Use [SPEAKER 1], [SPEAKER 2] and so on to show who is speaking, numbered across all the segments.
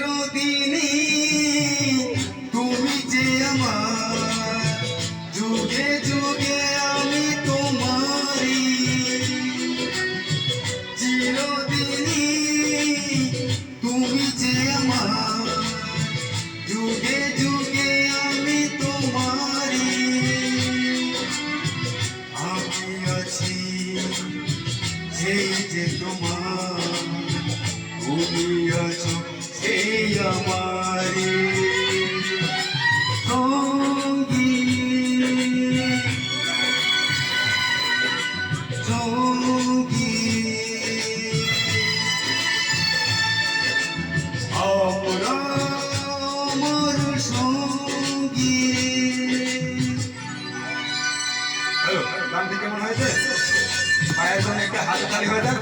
[SPEAKER 1] চিরদিনই তুমি যে আমার, যুগে যুগে আমি তোমারই। চিরদিনই তুমি যে আমার, যুগে যুগে আমি তোমারই। আমি আছি সেই যে তোমার, তুমি আছো সেই আমারি সঙ্গী সঙ্গী। আমরা আমার সঙ্গী। হ্যালো, গানটি কেমন হয়েছে? পায়ের জন্য একটা হাত তালি হয়ে যাক।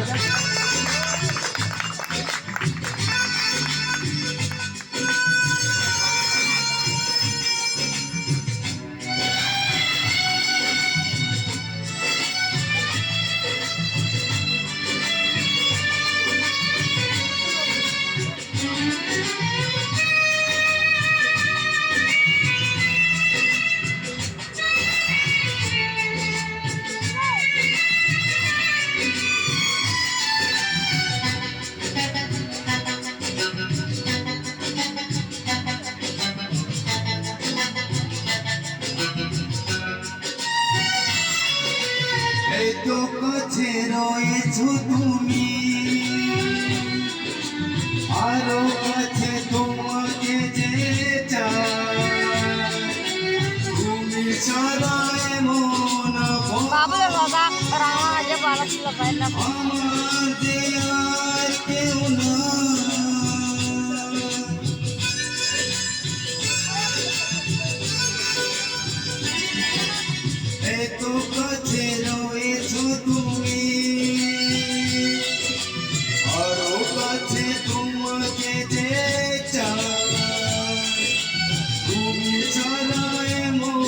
[SPEAKER 1] এত কাছে রয়েছো তুমি, আরো কাছে তোমাকে যে চাই। তুমি ছাড়া এমন আমার যে আর কেউ না। এত কাছে রয়েছো তুমি, আরো কাছে তোমাকে যে চাই। তুমি ছাড়া এমন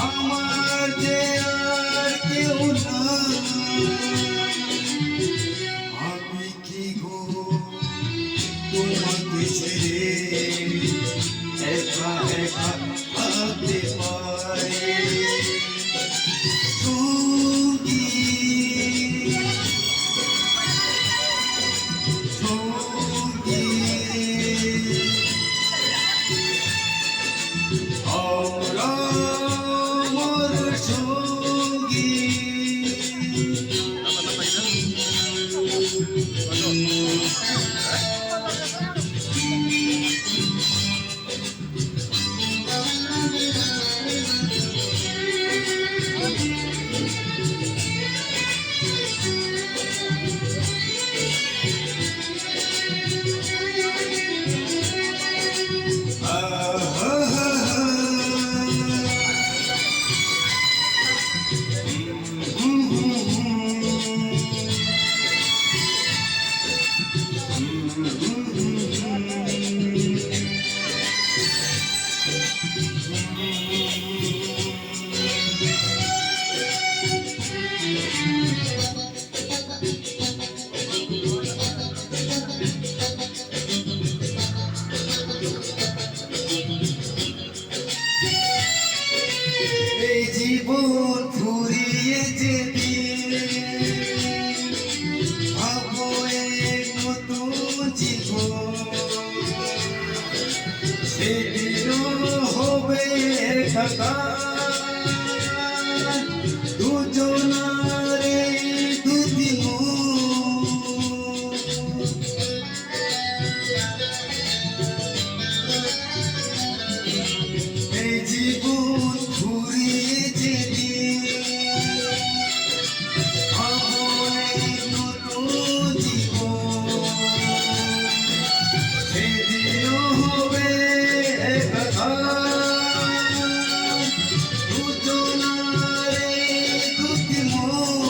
[SPEAKER 1] আমার যে আর কেউ না। আমি কি গো তোমাকে ছেড়ে একা একা থাকতে পারি? সঙ্গী সঙ্গী আমরা আমার সঙ্গী। এই জীবন ফুরিয়ে যেতে ভাবো এক নতুন জীবন, সেদিনও হবে একাকার দুজনার এই দুদিন। এই জীবন ফুরিয়ে যেতে ভাবো এক নতুন জীবন, সেদিনও হবে একাকার দুজনার এই দুটি মন।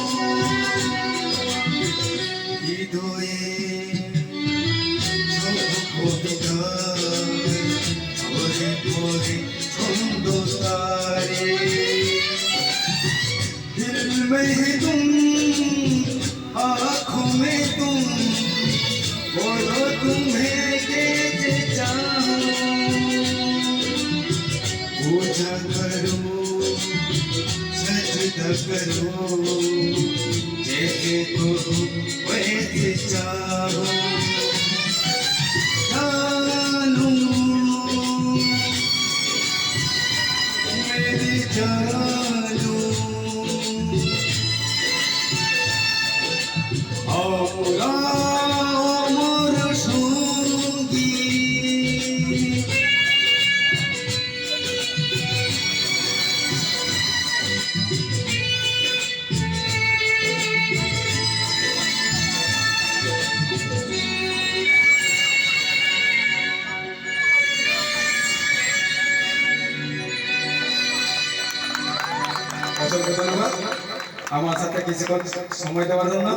[SPEAKER 1] হৃদয়ে কবিতায় ঝরে পড়ে ছন্দ তারে। दिल में तुम, आँखों में तुम, যেতে তো হয়েছে চাও জানো মেরে জানো আমরা আমার সঙ্গী অসংখ্য ধন্যবাদ আমার সাথে কিছুক্ষণ সময় দেওয়ার জন্য।